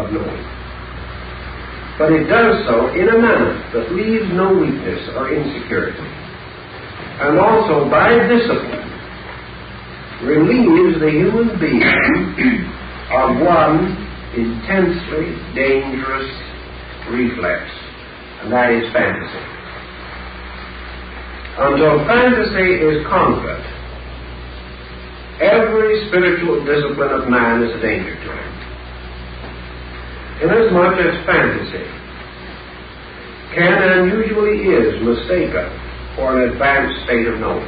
of knowing. But it does so in a manner that leaves no weakness or insecurity, and also by discipline relieves the human being of one intensely dangerous reflex, and that is fantasy. Until fantasy is conquered, every spiritual discipline of man is a danger to him, inasmuch as fantasy can and usually is mistaken for an advanced state of knowing.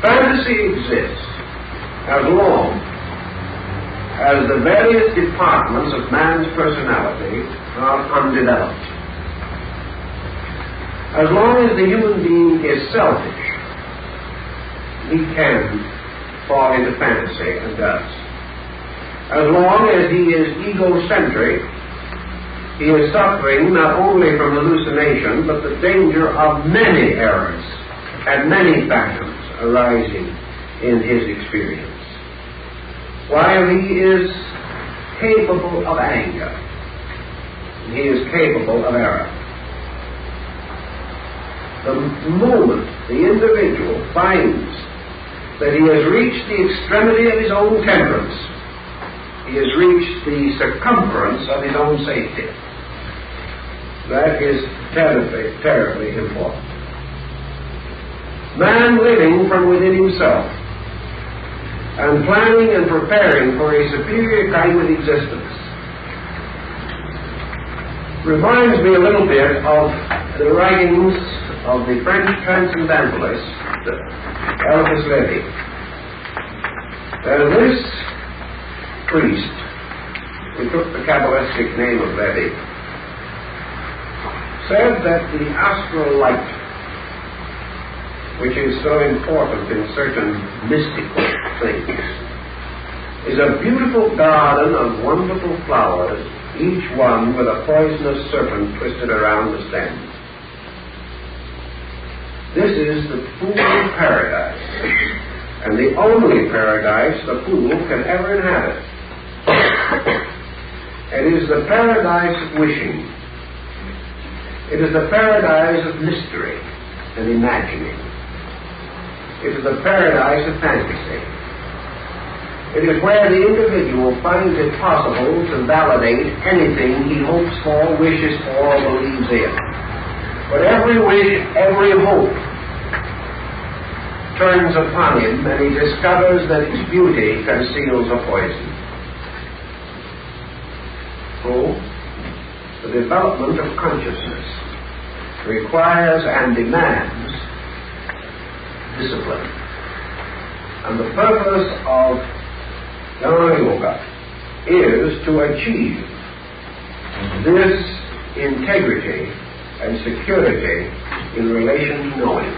Fantasy exists as long as the various departments of man's personality are undeveloped. As long as the human being is selfish, he can fall into fantasy and does. As long as he is egocentric, he is suffering not only from hallucination, but the danger of many errors and many phantoms arising in his experience. While he is capable of anger, he is capable of error. The moment the individual finds that he has reached the extremity of his own temperance, he has reached the circumference of his own safety. That is terribly, terribly important. Man living from within himself and planning and preparing for a superior kind of existence reminds me a little bit of the writings of the French transcendentalist Elvis Lévy. This priest, who took the Kabbalistic name of Lévy, said that the astral light, which is so important in certain mystical things, is a beautiful garden of wonderful flowers, each one with a poisonous serpent twisted around the stem. This is the fool's paradise, and the only paradise the fool can ever inhabit. It is the paradise of wishing. It is the paradise of mystery and imagining. It is the paradise of fantasy. It is where the individual finds it possible to validate anything he hopes for, wishes for, or believes in. But every wish, every hope turns upon him, and he discovers that its beauty conceals a poison. So, the development of consciousness requires and demands discipline. And the purpose of Jnana Yoga is to achieve this integrity and security in relation to knowing.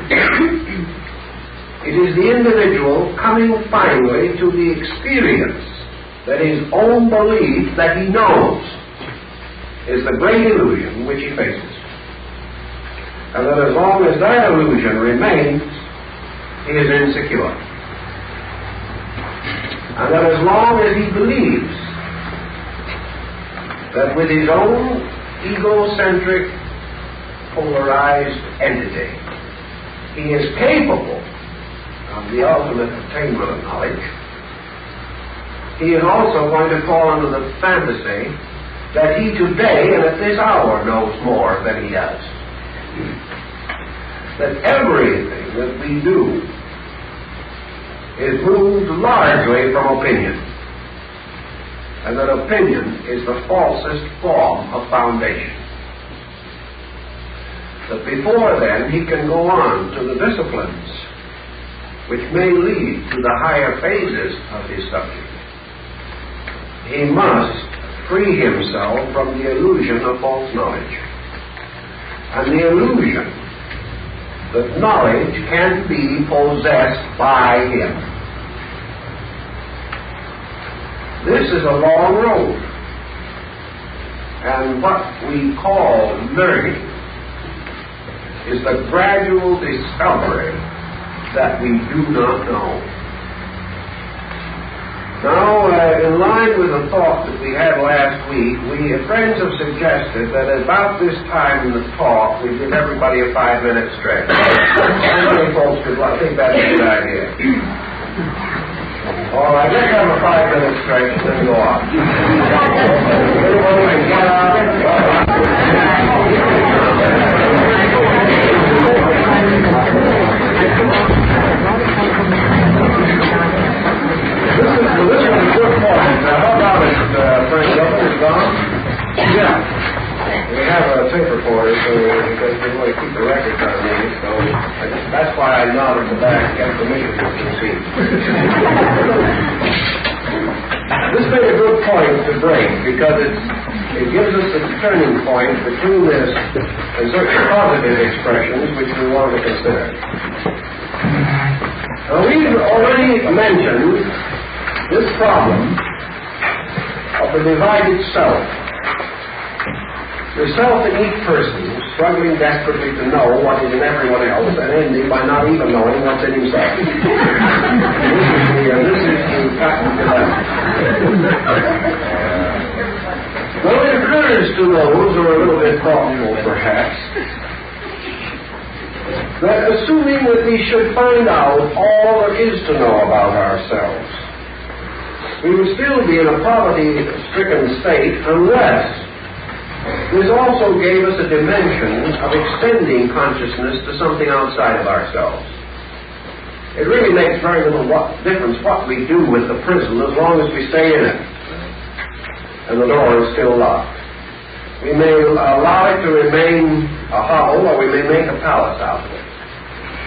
It is the individual coming finally to the experience that his own belief that he knows is the great illusion which he faces. And that as long as that illusion remains, he is insecure. And that as long as he believes that with his own egocentric, polarized entity, he is capable of the ultimate attainment of knowledge, he is also going to fall under the fantasy that he today and at this hour knows more than he does. That everything that we do is moved largely from opinion, and that opinion is the falsest form of foundation. That before then he can go on to the disciplines which may lead to the higher phases of his subject. He must free himself from the illusion of false knowledge, and the illusion that knowledge can be possessed by him. This is a long road, and what we call learning is the gradual discovery that we do not know. Now, in line with the thought that we had last week, friends have suggested that about this time in the talk, we give everybody a 5-minute stretch. How many folks would think that's a good idea? All right, let's have a 5-minute stretch and then go on. This is a good point. Now, how about it, Frank Gilpin is gone? Yeah. We have a tape recorder, so we can really keep the records on these, so that's why I nodded to back and get permission to proceed. This made a good point to break, because it gives us the turning point between this and certain positive expressions which we want to consider. Now, we've already mentioned this problem of the divided self. The self in each person struggling desperately to know what is in everyone else and ending by not even knowing what's in himself. This is the patent dilemma. Well, it occurs to those who are a little bit thoughtful, perhaps, that assuming that we should find out all there is to know about ourselves, we would still be in a poverty-stricken state unless this also gave us a dimension of extending consciousness to something outside of ourselves. It really makes very little difference what we do with the prison as long as we stay in it and the door is still locked. We may allow it to remain a hovel, or we may make a palace out of it.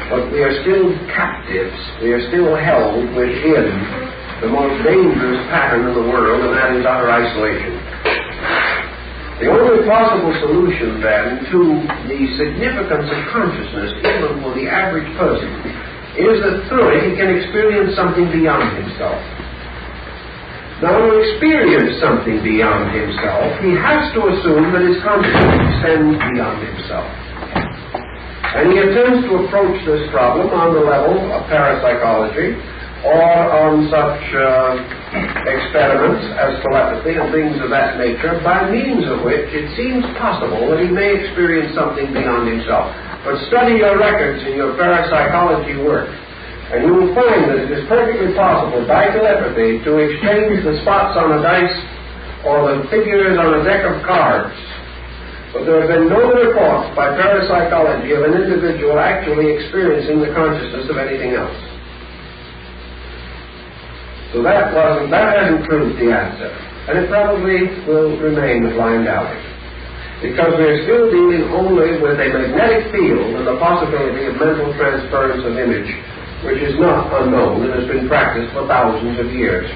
But we are still captives. We are still held within the most dangerous pattern in the world, and that is utter isolation. The only possible solution, then, to the significance of consciousness, even for the average person, is that through it he can experience something beyond himself. Now, to experience something beyond himself, he has to assume that his consciousness extends beyond himself. And he attempts to approach this problem on the level of parapsychology, or on such experiments as telepathy and things of that nature, by means of which it seems possible that he may experience something beyond himself. But study your records in your parapsychology work, and you will find that it is perfectly possible by telepathy to exchange the spots on a dice or the figures on a deck of cards. But there have been no reports by parapsychology of an individual actually experiencing the consciousness of anything else. So that hasn't proved the answer. And it probably will remain a blind alley. Because we're still dealing only with a magnetic field and the possibility of mental transference of image, which is not unknown and has been practiced for thousands of years.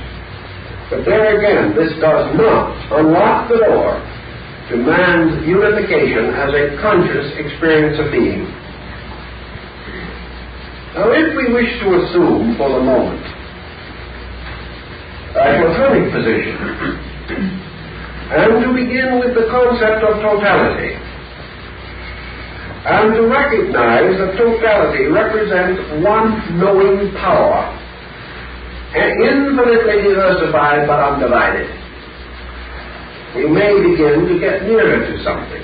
But there again, this does not unlock the door to man's unification as a conscious experience of being. Now, if we wish to assume for the moment a Platonic position, and to begin with the concept of totality, and to recognize that totality represents one knowing power, infinitely diversified but undivided, we may begin to get nearer to something.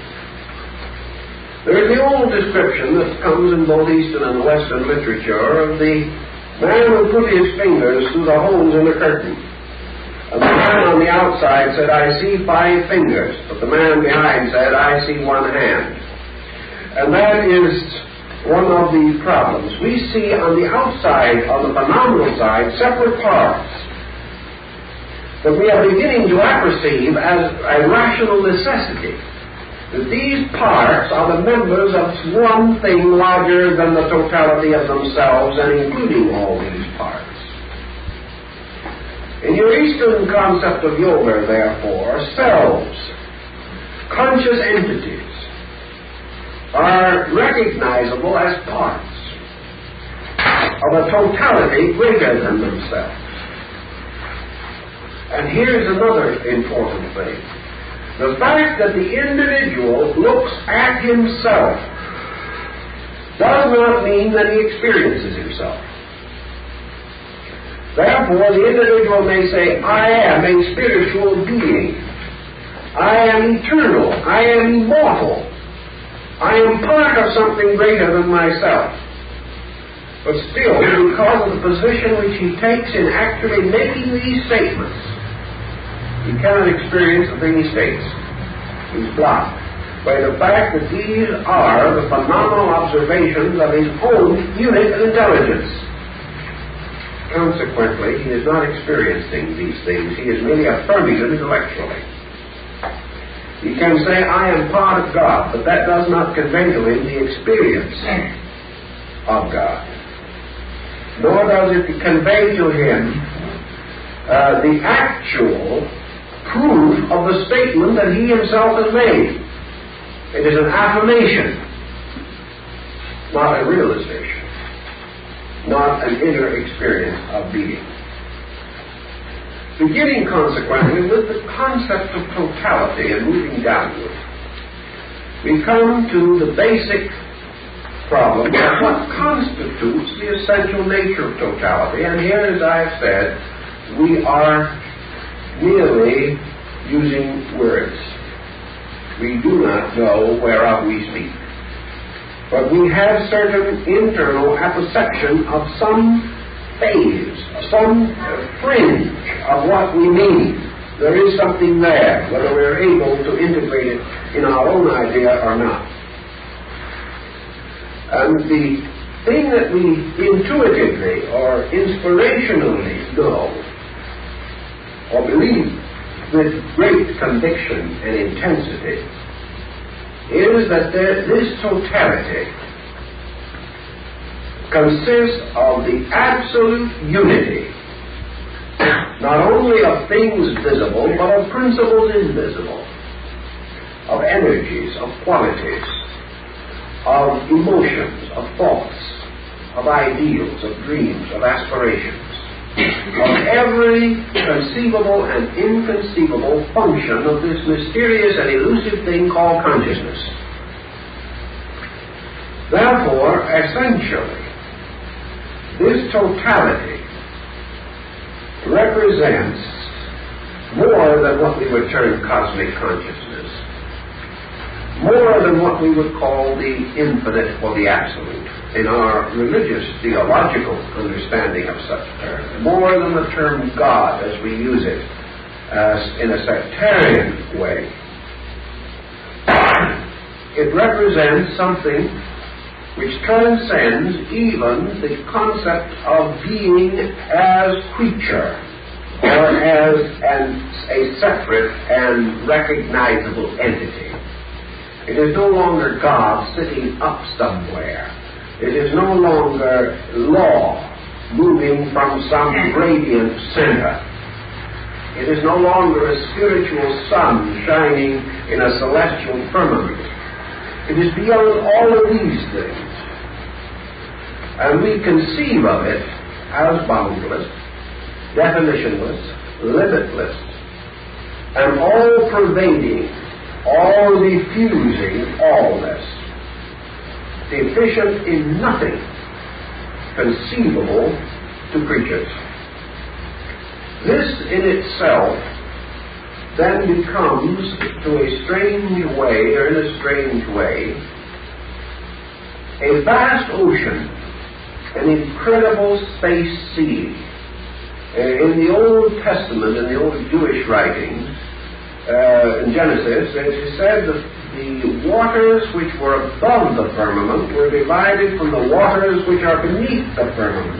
There is the old description that comes in both Eastern and Western literature of the man who put his fingers through the holes in the curtain. And the man on the outside said, "I see 5 fingers," but the man behind said, "I see 1 hand." And that is one of the problems. We see on the outside, on the phenomenal side, separate parts that we are beginning to apperceive as a rational necessity. That these parts are the members of one thing larger than the totality of themselves and including all these parts. In your Eastern concept of yoga, therefore, selves, conscious entities, are recognizable as parts of a totality greater than themselves. And here's another important thing. The fact that the individual looks at himself does not mean that he experiences himself. Therefore, the individual may say, I am a spiritual being. I am eternal. I am immortal. I am part of something greater than myself. But still, because of the position which he takes in actually making these statements, he cannot experience the thing he states. He's blocked by the fact that these are the phenomenal observations of his own unit of intelligence. Consequently, he is not experiencing these things. He is merely affirming them intellectually. He can say, I am part of God, but that does not convey to him the experience of God. Nor does it convey to him the actual proof of the statement that he himself has made. It is an affirmation, not a realization, not an inner experience of being. Beginning consequently with the concept of totality and moving downward, we come to the basic problem of what constitutes the essential nature of totality. And here, as I have said, we are merely using words. We do not know whereof we speak. But we have certain internal apperception of some phase, some fringe of what we mean. There is something there, whether we're able to integrate it in our own idea or not. And the thing that we intuitively or inspirationally know or believe with great conviction and intensity is that this totality consists of the absolute unity, not only of things visible, but of principles invisible, of energies, of qualities, of emotions, of thoughts, of ideals, of dreams, of aspirations, of every conceivable and inconceivable function of this mysterious and elusive thing called consciousness. Therefore, essentially, this totality represents more than what we would term cosmic consciousness, more than what we would call the infinite or the absolute in our religious theological understanding of such terms, more than the term God as we use it in a sectarian way. It represents something which transcends even the concept of being as creature or as a separate and recognizable entity. It is no longer God sitting up somewhere. It is no longer law moving from some radiant center. It is no longer a spiritual sun shining in a celestial firmament. It is beyond all of these things. And we conceive of it as boundless, definitionless, limitless, and all-pervading, all-diffusing allness, deficient in nothing conceivable to creatures. This in itself then becomes, to a strange way, or in a strange way, a vast ocean, an incredible space sea. In the Old Testament, in the old Jewish writings, in Genesis, it is said that the waters which were above the firmament were divided from the waters which are beneath the firmament.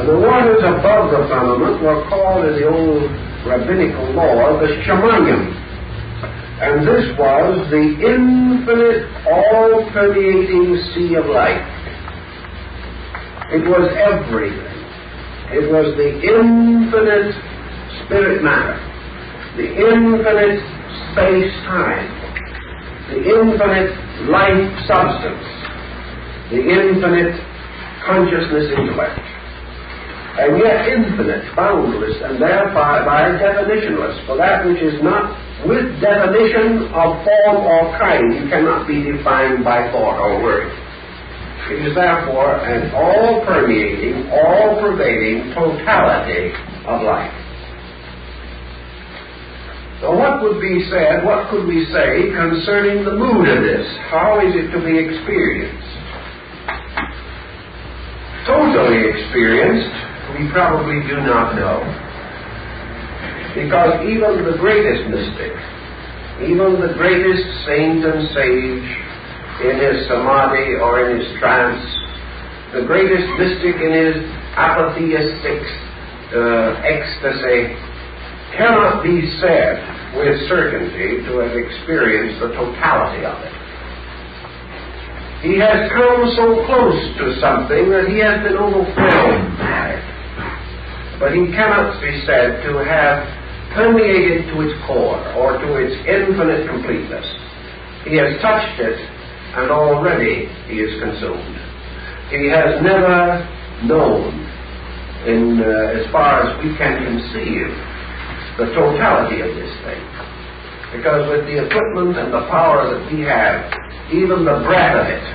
And the waters above the firmament were called in the old rabbinical law the Shemayim. And this was the infinite, all-permeating sea of light. It was everything. It was the infinite spirit matter, the infinite space-time, the infinite life substance, the infinite consciousness intellect, and yet infinite, boundless, and thereby definitionless. For that which is not with definition of form or kind cannot be defined by thought or word. It is therefore an all-permeating, all-pervading totality of life. So what would be said, what could we say concerning the mood of this? How is it to be experienced? Totally experienced, we probably do not know. Because even the greatest mystic, even the greatest saint and sage in his samadhi or in his trance, the greatest mystic in his apatheistic ecstasy, cannot be said with certainty to have experienced the totality of it. He has come so close to something that he has been overwhelmed by it. But he cannot be said to have permeated to its core or to its infinite completeness. He has touched it, and already he is consumed. He has never known, as far as we can conceive, the totality of this thing. Because with the equipment and the power that we have, even the breath of it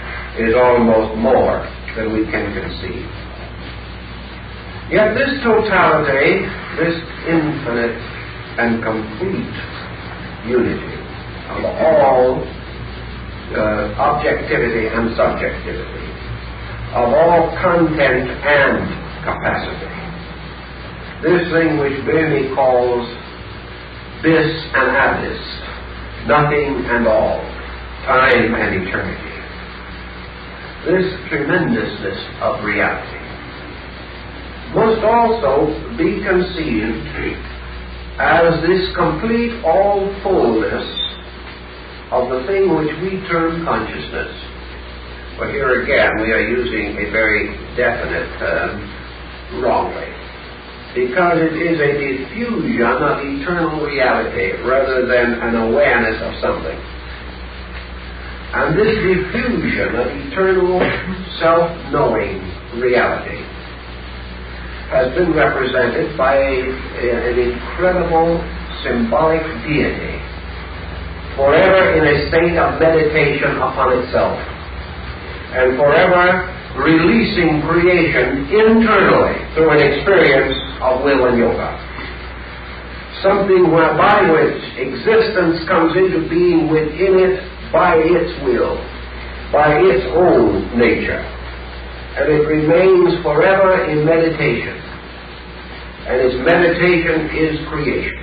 is almost more than we can conceive. Yet this totality, this infinite and complete unity of all objectivity and subjectivity, of all content and capacity, this thing which Böhme calls bis and abyss, nothing and all, time and eternity. This tremendousness of reality must also be conceived as this complete all-fullness of the thing which we term consciousness. But here again we are using a very definite term wrongly, because it is a diffusion of eternal reality rather than an awareness of something. And this diffusion of eternal self-knowing reality has been represented by an incredible symbolic deity, forever in a state of meditation upon itself, and forever releasing creation internally through an experience of will and yoga. Something by which existence comes into being within it by its will, by its own nature. And it remains forever in meditation. And its meditation is creation.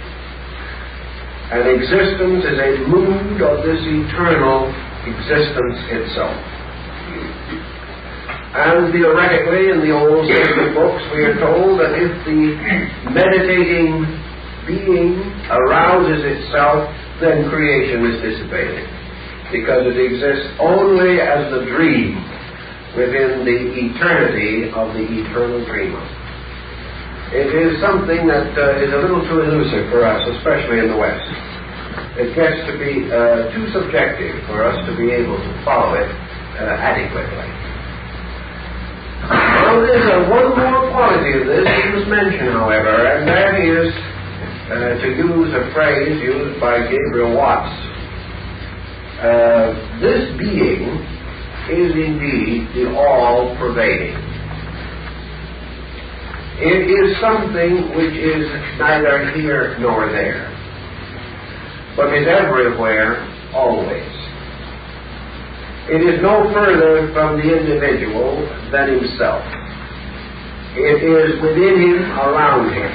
And existence is a mood of this eternal existence itself. And theoretically, in the old sacred books, we are told that if the meditating being arouses itself, then creation is dissipated, because it exists only as the dream within the eternity of the eternal dreamer. It is something that is a little too elusive for us, especially in the West. It gets to be too subjective for us to be able to follow it adequately. Now, there's one more quality of this we must mention, however, and that is, to use a phrase used by Gabriel Watts, this being is indeed the all-pervading. It is something which is neither here nor there, but is everywhere, always. It is no further from the individual than himself. It is within him, around him.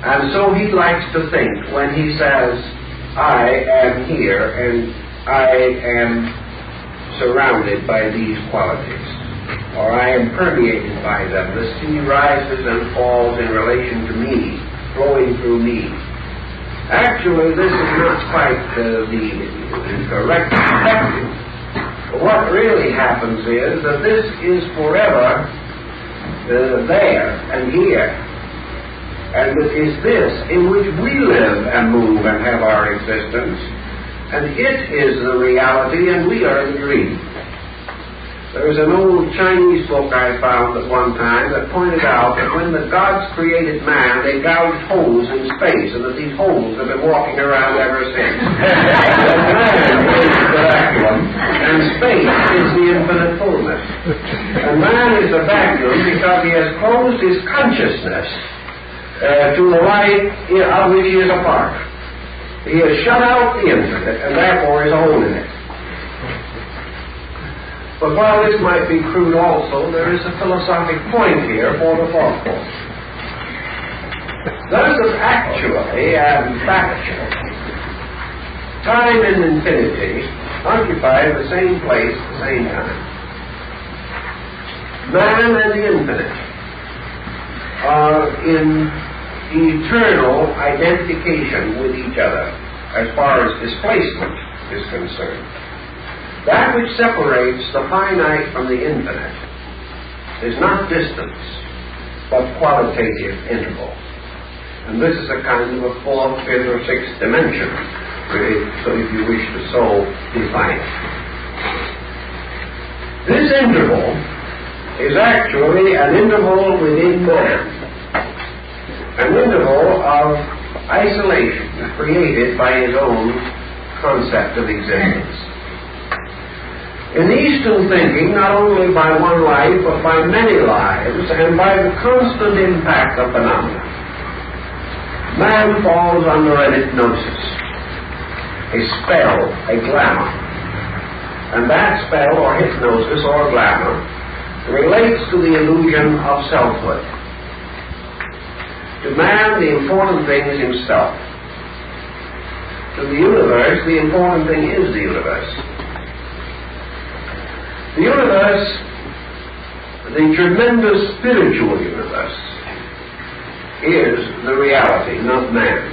And so he likes to think when he says, I am here and I am surrounded by these qualities, or I am permeated by them. The sea rises and falls in relation to me, flowing through me. Actually, this is not quite the correct perspective. What really happens is that this is forever there and here. And it is this in which we live and move and have our existence. And it is the reality and we are the dream. There was an old Chinese book I found at one time that pointed out that when the gods created man, they gouged holes in space, and that these holes have been walking around ever since. That man is the vacuum, and space is the infinite fullness. And man is a vacuum because he has closed his consciousness to the light of which he is a part. He has shut out the infinite, and therefore is a hole in it. But while this might be crude also, there is a philosophic point here for the thoughtful. Thus, actually and factually, time and infinity occupy the same place at the same time. Man and the infinite are in eternal identification with each other as far as displacement is concerned. That which separates the finite from the infinite is not distance, but qualitative interval. And this is a kind of a fourth, fifth, or sixth dimension, really, so if you wish to so define it. This interval is actually an interval within man, an interval of isolation created by his own concept of existence. In Eastern thinking, not only by one life, but by many lives, and by the constant impact of phenomena, man falls under an hypnosis, a spell, a glamour. And that spell, or hypnosis, or glamour, relates to the illusion of selfhood. To man, the important thing is himself. To the universe, the important thing is the universe. The universe, the tremendous spiritual universe, is the reality, not man.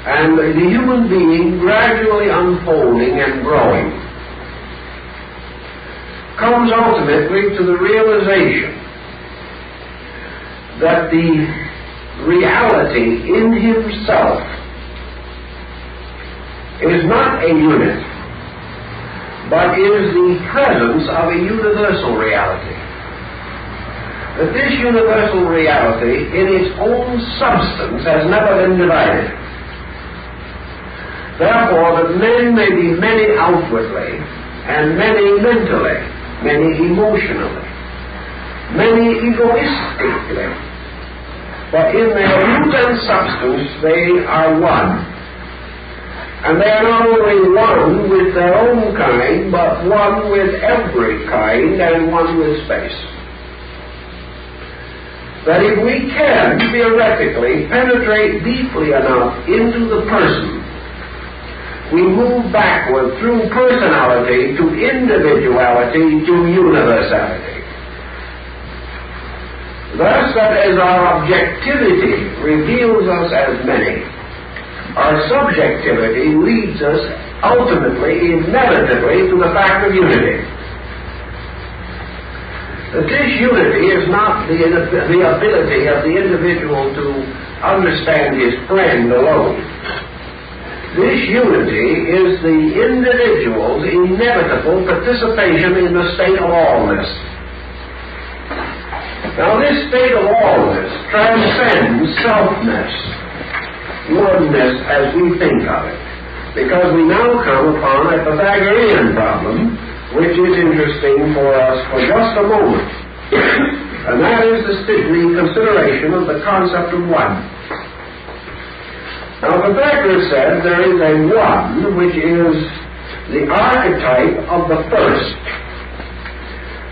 And the human being, gradually unfolding and growing, comes ultimately to the realization that the reality in himself is not a unit, but is the presence of a universal reality. That this universal reality, in its own substance, has never been divided. Therefore, that men may be many outwardly, and many mentally, many emotionally, many egoistically, but in their root and substance they are one. And they are not only one with their own kind, but one with every kind, and one with space. That if we can, theoretically, penetrate deeply enough into the person, we move backward through personality to individuality to universality. Thus, that as our objectivity reveals us as many, our subjectivity leads us ultimately, inevitably, to the fact of unity. That this unity is not the ability of the individual to understand his friend alone. This unity is the individual's inevitable participation in the state of allness. Now, this state of allness transcends selfness, oneness as we think of it, because we now come upon a Pythagorean problem, which is interesting for us for just a moment, and that is the consideration of the concept of one. Now, Pythagoras said there is a one which is the archetype of the first.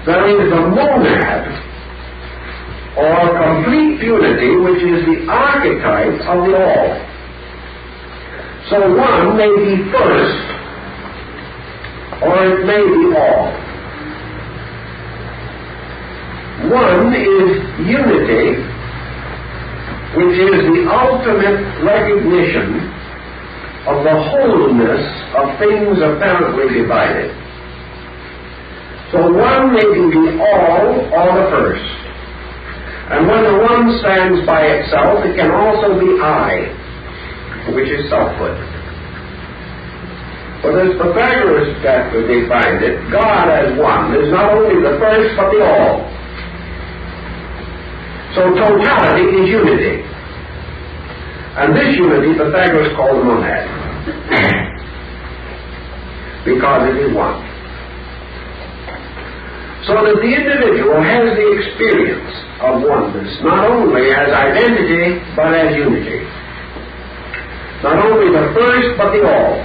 There is the monad, or complete unity, which is the archetype of the all. So one may be first, or it may be all. One is unity, which is the ultimate recognition of the wholeness of things apparently divided. So one may be the all or the first. And when the one stands by itself, it can also be I, which is selfhood. But as Pythagoras defined it, God as one is not only the first but the all. So totality is unity. And this unity Pythagoras called the monad. Because it is one. So that the individual has the experience of oneness, not only as identity, but as unity. Not only the first, but the all.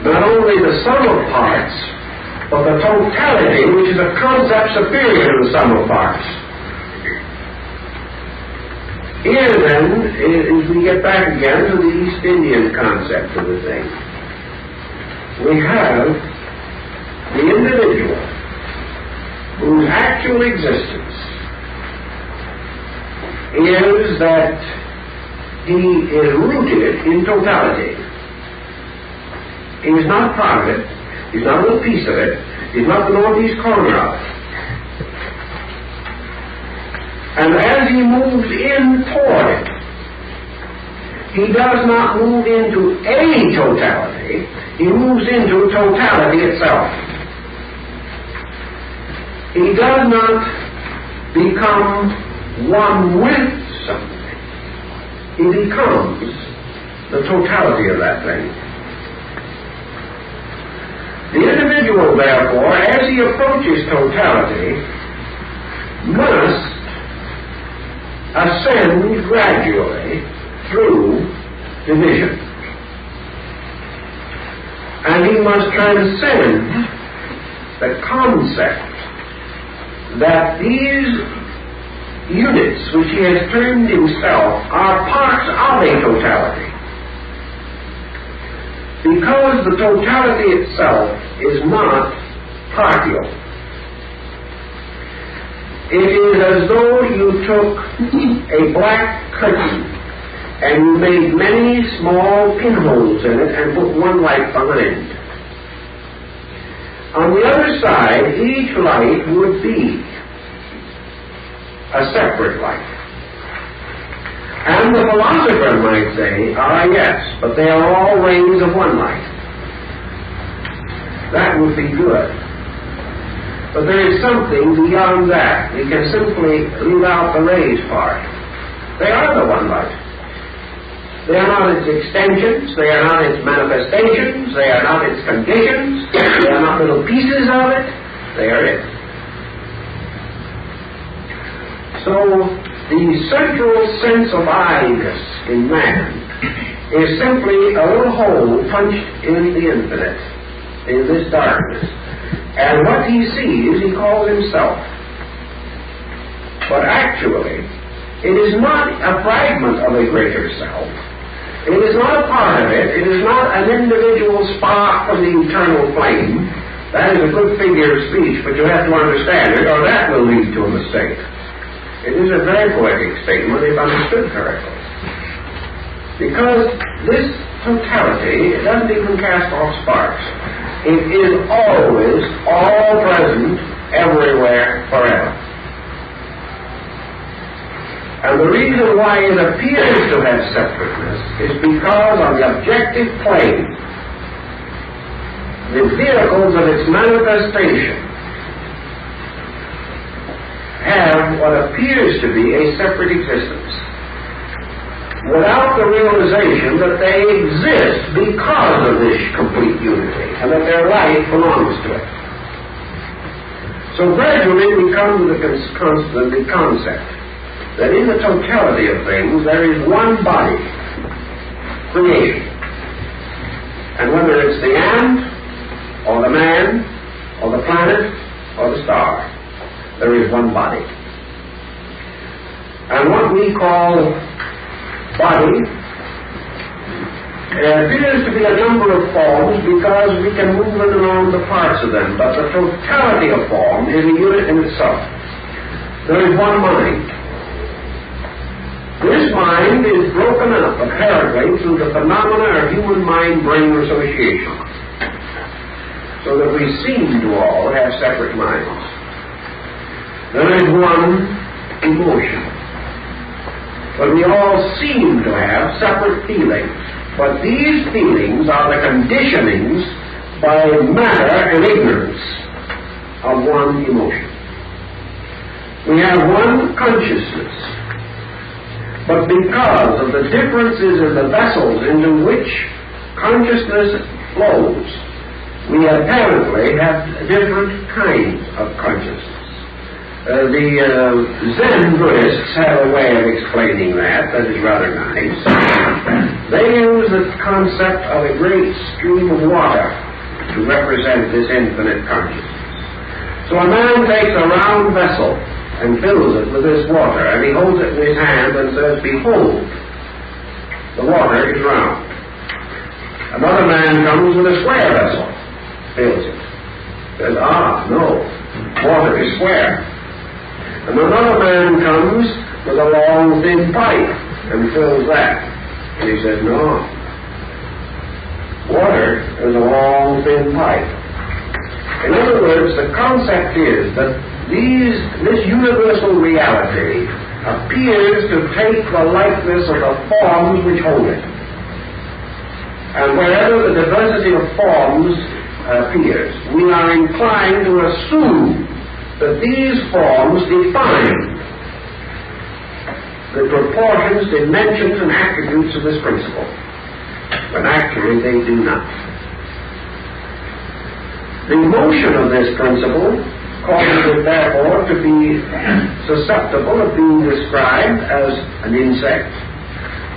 Not only the sum of parts, but the totality, which is a concept superior to the sum of parts. Here then, as we get back again to the East Indian concept of the thing, we have the individual whose actual existence is that he is rooted in totality. He is not part of it. He's not a little piece of it. He's not the northeast corner of it. And as he moves in toward it, he does not move into a totality. He moves into totality itself. He does not become one with something. He becomes the totality of that thing. The individual, therefore, as he approaches totality, must ascend gradually through division. And he must transcend the concept that these units which he has termed himself are parts of a totality. Because the totality itself is not partial. It is as though you took a black curtain and you made many small pinholes in it and put one light behind. On the other side, each light would be a separate light. And the philosopher might say, yes, but they are all rays of one light. That would be good. But there is something beyond that. We can simply leave out the rays part. They are the one light. They are not its extensions, they are not its manifestations, they are not its conditions, they are not little pieces of it, they are it. So, the central sense of I-ness in man is simply a little hole punched in the infinite, in this darkness. And what he sees, he calls himself. But actually, it is not a fragment of a greater self. It is not a part of it. It is not an individual spark from the eternal flame. That is a good figure of speech, but you have to understand it, or that will lead to a mistake. It is a very poetic statement if understood correctly. Because this totality, it doesn't even cast off sparks. It is always all present, everywhere, forever. And the reason why it appears to have separateness is because on the objective plane, the vehicles of its manifestation have what appears to be a separate existence, without the realization that they exist because of this complete unity, and that their life belongs to it. So gradually we come to the concept that in the totality of things there is one body, creation. And whether it's the ant, or the man, or the planet, or the star, there is one body. And what we call body appears to be a number of forms because we can move in around the parts of them, but the totality of form is a unit in itself. There is one mind. This mind is broken up, apparently, through the phenomena of human mind-brain association, so that we seem to all have separate minds. There is one emotion, but we all seem to have separate feelings, But these feelings are the conditionings by matter and ignorance of one emotion. We have one consciousness, but because of the differences in the vessels into which consciousness flows, we apparently have different kinds of consciousness. The Zen Buddhists have a way of explaining that is rather nice. They use the concept of a great stream of water to represent this infinite consciousness. So a man takes a round vessel and fills it with this water, and he holds it in his hand and says, "Behold, the water is round." Another man comes with a square vessel, fills it, says, "Ah, no, water is square." And another man comes with a long, thin pipe and fills that. And he says, "No, water is a long, thin pipe." In other words, the concept is that this universal reality appears to take the likeness of the forms which hold it. And wherever the diversity of forms appears, we are inclined to assume that these forms define the proportions, dimensions, and attributes of this principle, when actually they do not. The motion of this principle causes it therefore to be susceptible of being described as an insect,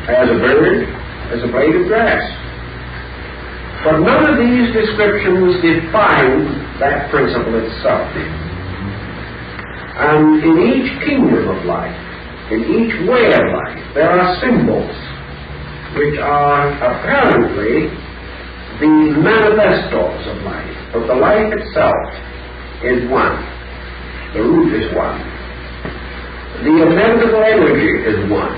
as a bird, as a blade of grass. But none of these descriptions define that principle itself. And in each kingdom of life, in each way of life, there are symbols which are apparently the manifestos of life. But the life itself is one. The root is one. The inevitable energy is one.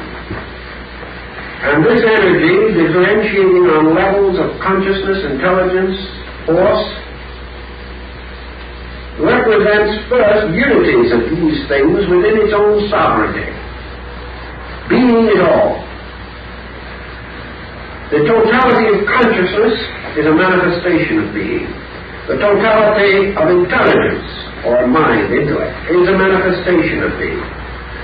And this energy, differentiating on levels of consciousness, intelligence, force, represents first unities of these things within its own sovereignty. Being it all. The totality of consciousness is a manifestation of being. The totality of intelligence, or mind, intellect, is a manifestation of being.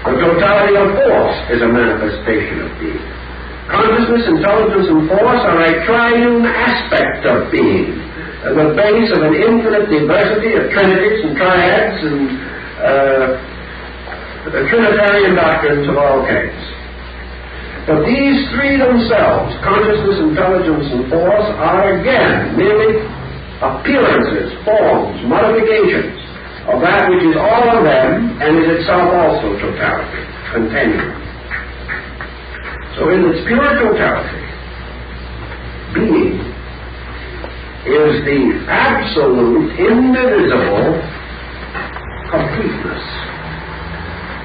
The totality of force is a manifestation of being. Consciousness, intelligence, and force are a triune aspect of being, the base of an infinite diversity of trinities and triads and the Trinitarian doctrines of all kinds. But these three themselves, consciousness, intelligence, and force, are again merely appearances, forms, modifications of that which is all of them and is itself also totality, continuum. So in its pure totality, being is the absolute, indivisible completeness,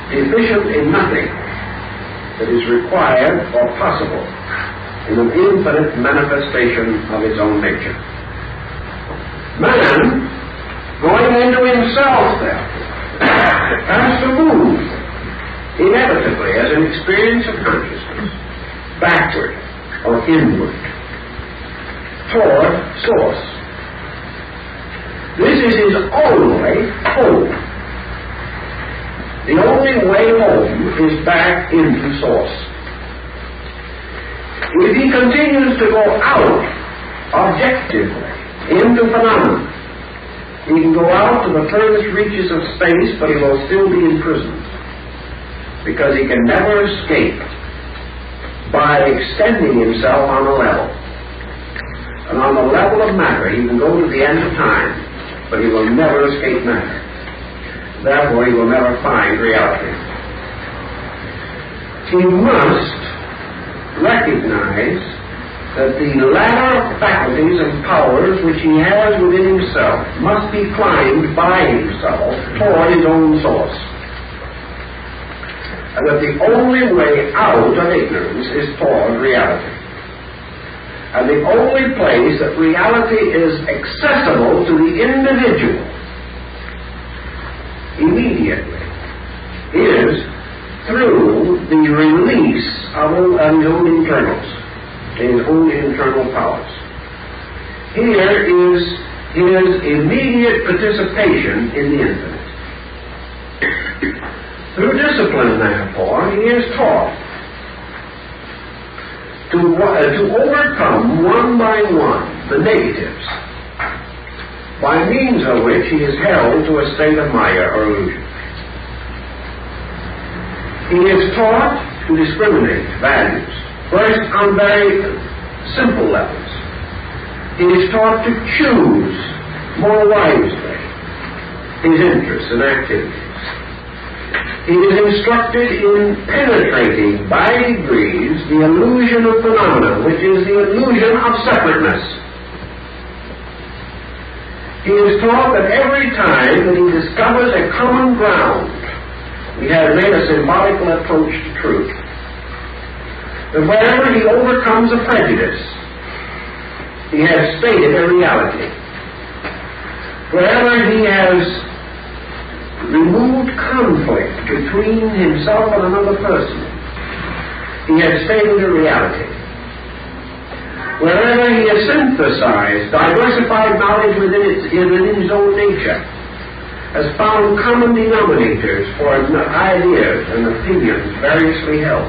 deficient in nothing, that is required or possible in an infinite manifestation of its own nature. Man, going into himself, therefore, has to move inevitably as an experience of consciousness backward or inward toward source. This is his only hope. The only way home is back into source. If he continues to go out objectively into phenomena, he can go out to the furthest reaches of space, but he will still be imprisoned, because he can never escape by extending himself on a level. And on the level of matter, he can go to the end of time, but he will never escape matter. Therefore, he will never find reality. He must recognize that the ladder of faculties and powers which he has within himself must be climbed by himself toward his own source. And that the only way out of ignorance is toward reality. And the only place that reality is accessible to the individual immediately is through the release of his own internals. his own internal powers. Here is his immediate participation in the infinite. Through discipline, therefore, he is taught to overcome one by one the negatives, by means of which he is held to a state of maya or illusion. He is taught to discriminate values, first on very simple levels. He is taught to choose more wisely his interests and activities. He is instructed in penetrating by degrees the illusion of phenomena, which is the illusion of separateness. He is taught that every time that he discovers a common ground, he has made a symbolical approach to truth. That wherever he overcomes a prejudice, he has stated a reality. Wherever he has removed conflict between himself and another person, he has stated a reality. Wherever he has synthesized diversified knowledge within his own nature, has found common denominators for ideas and opinions variously held.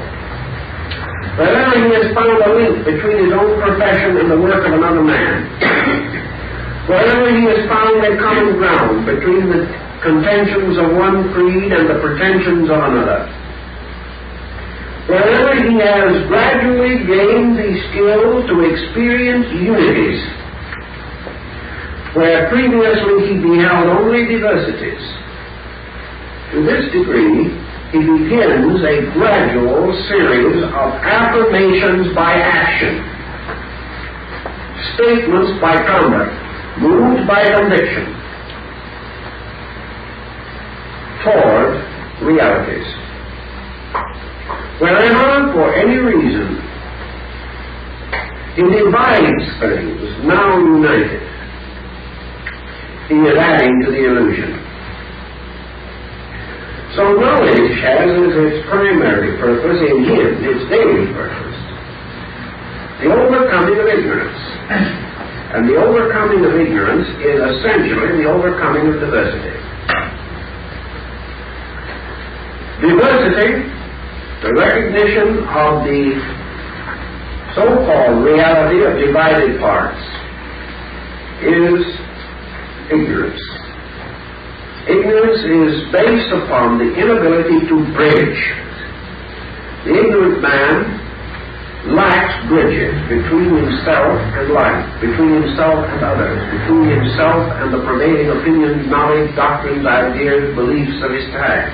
Wherever he has found a link between his own profession and the work of another man, wherever he has found a common ground between the contentions of one creed and the pretensions of another, wherever he has gradually gained the skill to experience unities, where previously he beheld only diversities, to this degree he begins a gradual series of affirmations by action, statements by conduct, moved by conviction, toward realities. Wherever, for any reason, he divides things now united, he is adding to the illusion. So knowledge has as its primary purpose in him, its daily purpose, the overcoming of ignorance. And the overcoming of ignorance is essentially the overcoming of diversity. Diversity, the recognition of the so-called reality of divided parts, is ignorance. Ignorance is based upon the inability to bridge. The ignorant man lacks bridges between himself and life, between himself and others, between himself and the prevailing opinions, knowledge, doctrines, ideas, beliefs of his time.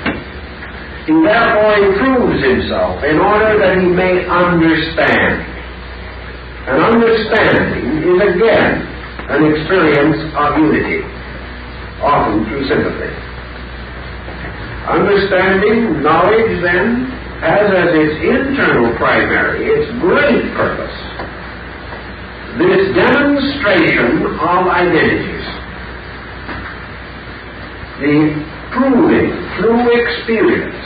He therefore improves himself in order that he may understand. And understanding is again an experience of unity, often through sympathy. Understanding, knowledge, then, has as its internal primary, its great purpose, this demonstration of identities, the proving through experience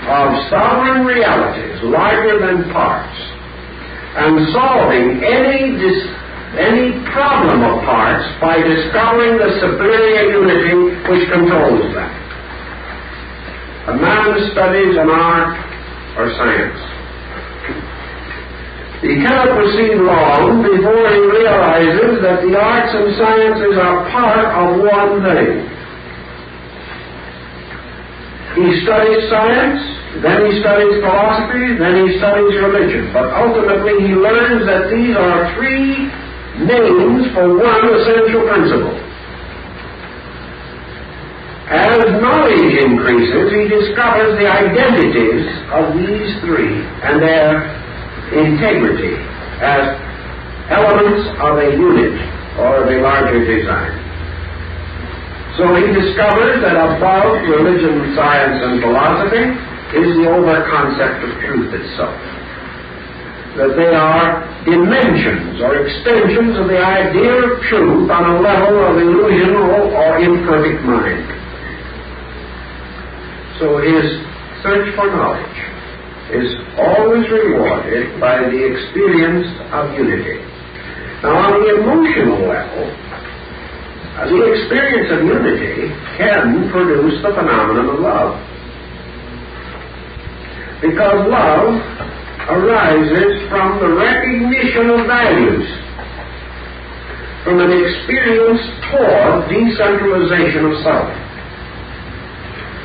of sovereign realities larger than parts, and solving any problem of parts by discovering the superior unity which controls them. A man studies an art or science. He cannot proceed long before he realizes that the arts and sciences are part of one thing. He studies science, then he studies philosophy, then he studies religion. But ultimately he learns that these are three names for one essential principle. As knowledge increases, he discovers the identities of these three and their integrity as elements of a unit or of a larger design. So he discovers that above religion, science, and philosophy is the over-concept of truth itself. That they are dimensions or extensions of the idea of truth on a level of illusional or imperfect mind. So his search for knowledge is always rewarded by the experience of unity. Now, on the emotional level, the experience of unity can produce the phenomenon of love. Because love arises from the recognition of values, from an experience toward decentralization of self.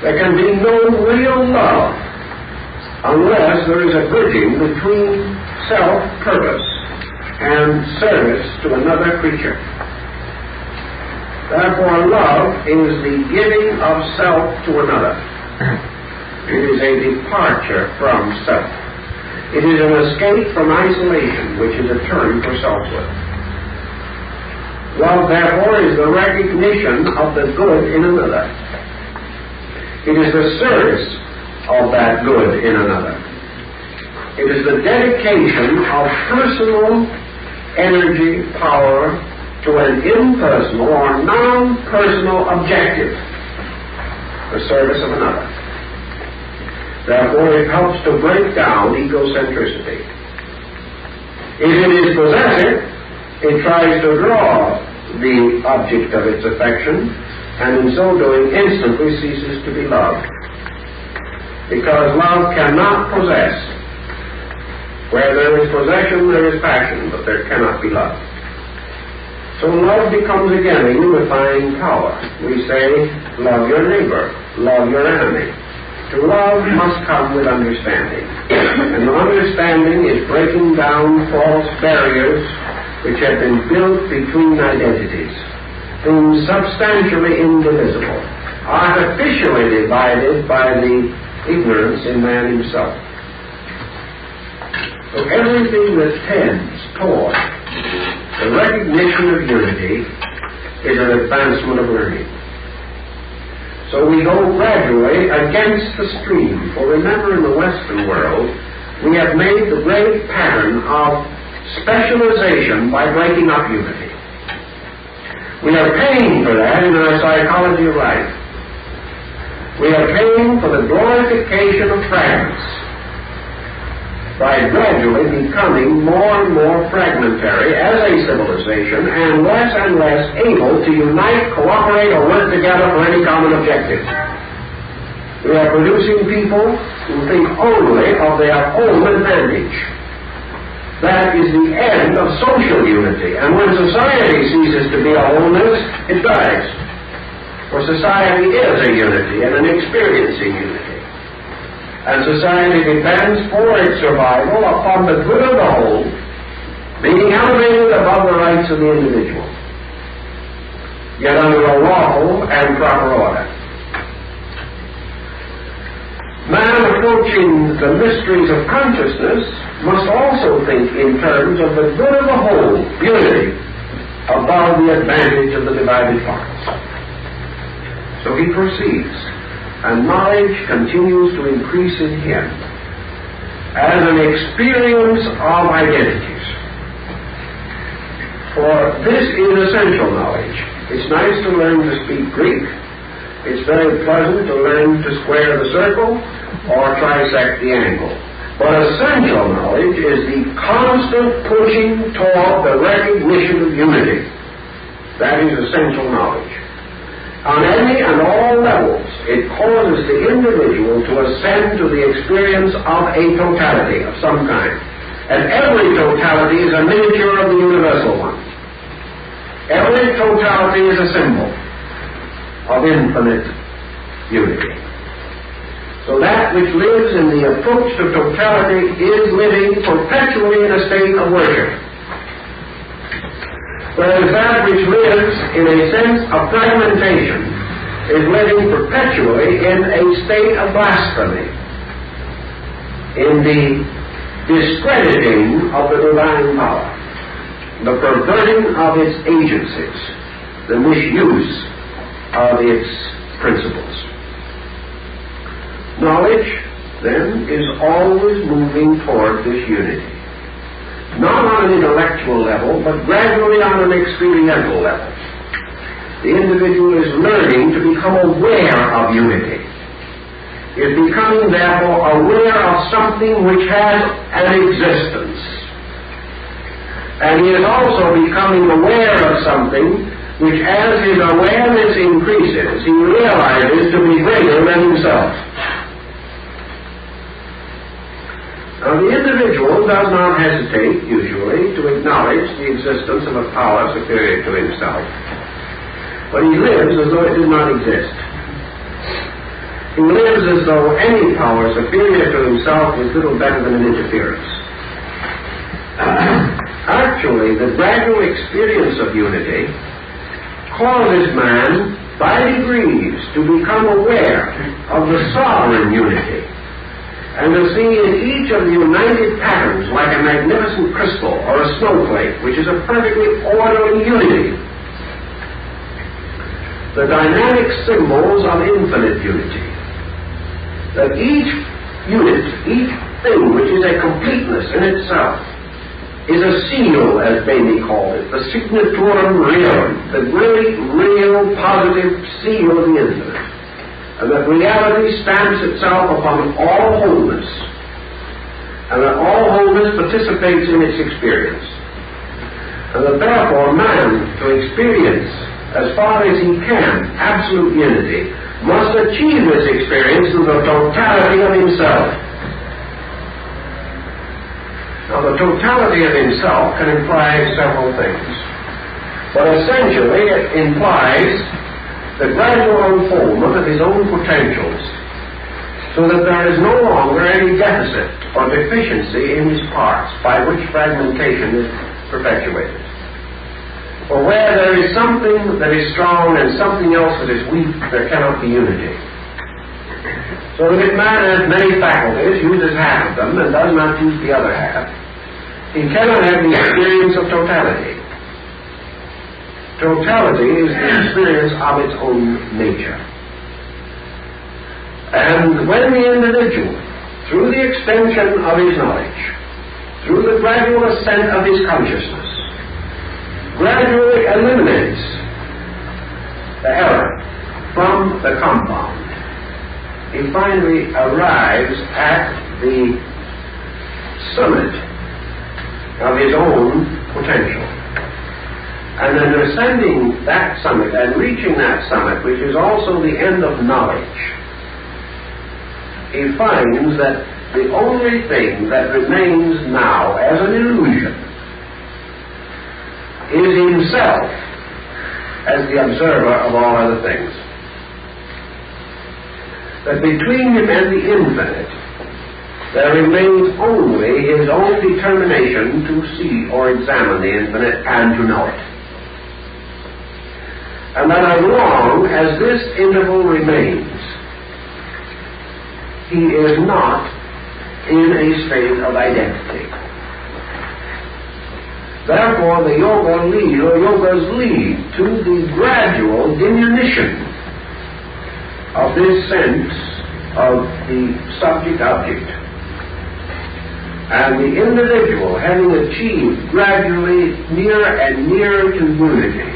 There can be no real love unless there is a bridging between self-purpose and service to another creature. Therefore, love is the giving of self to another. It is a departure from self. It is an escape from isolation, which is a term for selfhood. Love, therefore, is the recognition of the good in another. It is the service of that good in another. It is the dedication of personal energy, power, to an impersonal or non-personal objective, the service of another. Therefore, it helps to break down egocentricity. If it is possessive, it tries to draw the object of its affection, and in so doing instantly ceases to be loved. Because love cannot possess. Where there is possession, there is passion, but there cannot be love. So love becomes again a unifying power. We say, love your neighbor, love your enemy. To love must come with understanding. And understanding is breaking down false barriers which have been built between identities, things substantially indivisible, artificially divided by the ignorance in man himself. So everything that tends toward the recognition of unity is an advancement of learning. So we go gradually against the stream. For remember, in the Western world, we have made the great pattern of specialization by breaking up unity. We are paying for that in our psychology of life. We are paying for the glorification of fragments by gradually becoming more and more fragmentary as a civilization and less able to unite, cooperate, or work together for any common objective. We are producing people who think only of their own advantage. That is the end of social unity. And when society ceases to be a wholeness, it dies. For society is a unity and an experiencing unity. And society depends for its survival upon the good of the whole being elevated above the rights of the individual, yet under a lawful and proper order. Man approaching the mysteries of consciousness must also think in terms of the good of the whole, unity, above the advantage of the divided parts. So he proceeds, and knowledge continues to increase in him as an experience of identities. For this is essential knowledge. It's nice to learn to speak Greek. It's very pleasant to learn to square the circle or trisect the angle. But essential knowledge is the constant pushing toward the recognition of unity. That is essential knowledge. On any and all levels, it causes the individual to ascend to the experience of a totality of some kind. And every totality is a miniature of the universal one. Every totality is a symbol of infinite unity. So that which lives in the approach to totality is living perpetually in a state of worship. Whereas that which lives in a sense of fragmentation is living perpetually in a state of blasphemy, in the discrediting of the divine power, the perverting of its agencies, the misuse of its principles. Knowledge, then, is always moving toward this unity. Not on an intellectual level, but gradually on an experiential level. The individual is learning to become aware of unity. is becoming therefore aware of something which has an existence. And he is also becoming aware of something which, as his awareness increases, he realizes to be greater than himself. Now, the individual does not hesitate, usually, to acknowledge the existence of a power superior to himself, but he lives as though it did not exist. He lives as though any power superior to himself was little better than an interference. Actually, the gradual experience of unity causes man, by degrees, to become aware of the sovereign unity, and to see in each of the united patterns like a magnificent crystal or a snowflake, which is a perfectly orderly unity, the dynamic symbols of infinite unity. That each unit, each thing which is a completeness in itself, is a seal, as Bailey called it, the signaturum rerum, the great, real, positive seal of the infinite. And that reality stamps itself upon all wholeness, and that all wholeness participates in its experience. And that therefore man, to experience, as far as he can, absolute unity, must achieve this experience through the totality of himself. Now, the totality of himself can imply several things, but essentially it implies the gradual unfoldment of his own potentials, so that there is no longer any deficit or deficiency in his parts by which fragmentation is perpetuated. For where there is something that is strong and something else that is weak, there cannot be unity. So that if man has many faculties, uses half of them, and does not use the other half, he cannot have the experience of totality. Totality is the experience of its own nature. And when the individual, through the extension of his knowledge, through the gradual ascent of his consciousness, gradually eliminates the error from the compound, he finally arrives at the summit of his own potential. And then ascending that summit and reaching that summit, which is also the end of knowledge, he finds that the only thing that remains now as an illusion is himself as the observer of all other things. That between him and the infinite there remains only his own determination to see or examine the infinite and to know it. And that as long as this interval remains, he is not in a state of identity. Therefore, the yogas lead to the gradual diminution of this sense of the subject-object. And the individual, having achieved gradually nearer and nearer to unity,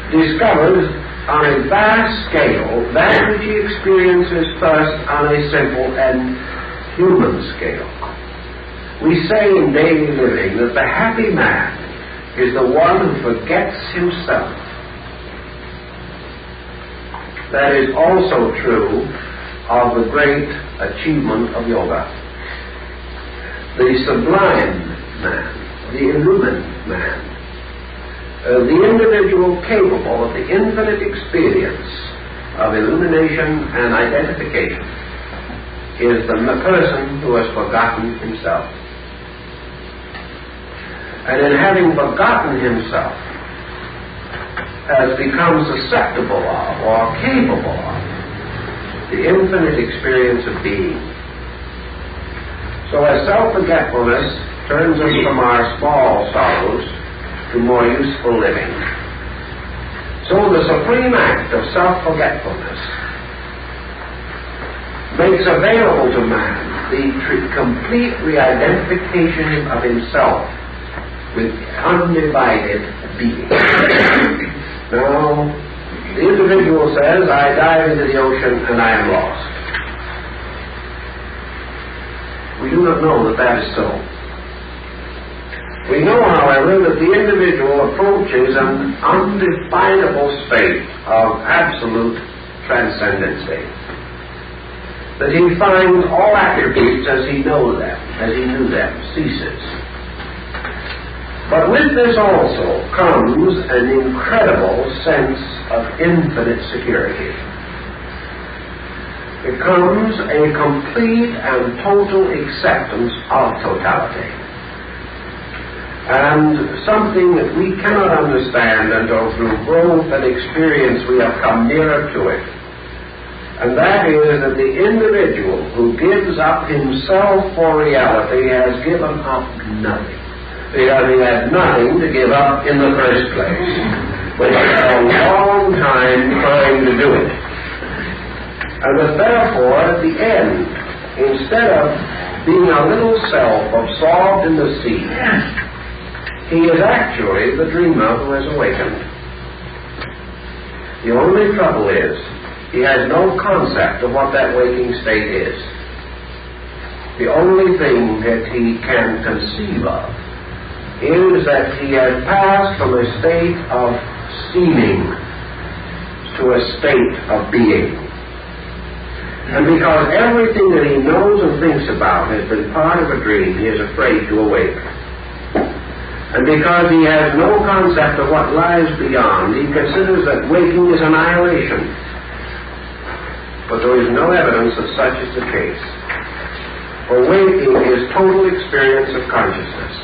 discovers on a vast scale that which he experiences first on a simple and human scale. We say in daily living that the happy man is the one who forgets himself. That is also true of the great achievement of yoga. The sublime man, the illumined man, the individual capable of the infinite experience of illumination and identification, is the person who has forgotten himself. And in having forgotten himself, has become susceptible of or capable of the infinite experience of being. So as self-forgetfulness turns us from our small sorrows to more useful living, so the supreme act of self-forgetfulness makes available to man the complete re-identification of himself with undivided being. Now, The individual says, I dive into the ocean and I am lost. We do not know that that is so. We know, however, that the individual approaches an undefinable state of absolute transcendency. That he finds all attributes as he knew them, ceases. But with this also comes an incredible sense of infinite security. It comes a complete and total acceptance of totality. And something that we cannot understand until through growth and experience we have come nearer to it. And that is that the individual who gives up himself for reality has given up nothing. Because he had nothing to give up in the first place. But he had a long time trying to do it. And that therefore, at the end, instead of being a little self absorbed in the sea, he is actually the dreamer who has awakened. The only trouble is, he has no concept of what that waking state is. The only thing that he can conceive of is that he has passed from a state of seeming to a state of being. And because everything that he knows and thinks about has been part of a dream, he is afraid to awake. And because he has no concept of what lies beyond, he considers that waking is annihilation. But there is no evidence that such is the case. For waking is total experience of consciousness.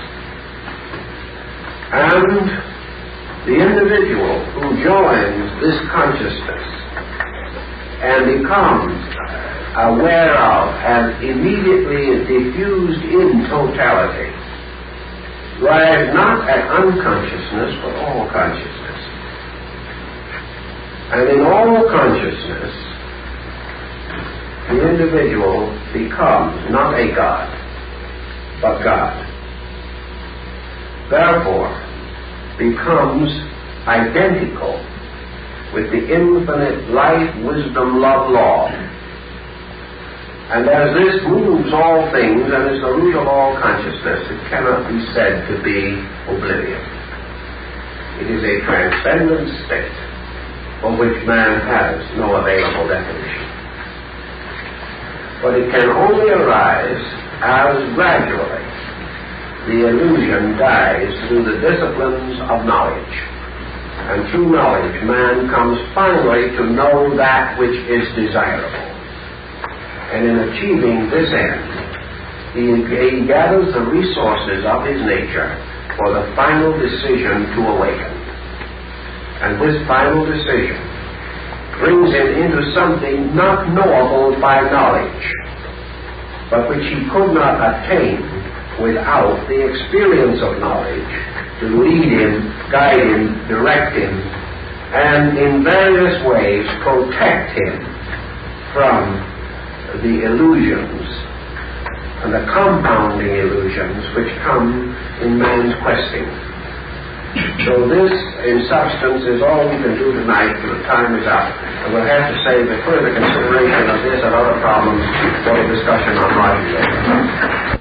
And the individual who joins this consciousness and becomes aware of and immediately diffused in totality lies not at unconsciousness, but all consciousness. And in all consciousness, the individual becomes not a God, but God. Therefore, becomes identical with the infinite life, wisdom, love, law. And as this moves all things and is the root of all consciousness, it cannot be said to be oblivion. It is a transcendent state for which man has no available definition. But it can only arise as gradually the illusion dies through the disciplines of knowledge. And through knowledge, man comes finally to know that which is desirable. And in achieving this end, he gathers the resources of his nature for the final decision to awaken. And this final decision brings him into something not knowable by knowledge, but which he could not attain without the experience of knowledge to lead him, guide him, direct him, and in various ways protect him from the illusions and the compounding illusions which come in man's questing. So this, in substance, is all we can do tonight, for the time is up. And we'll have to save the further consideration of this and other problems for a discussion on Friday.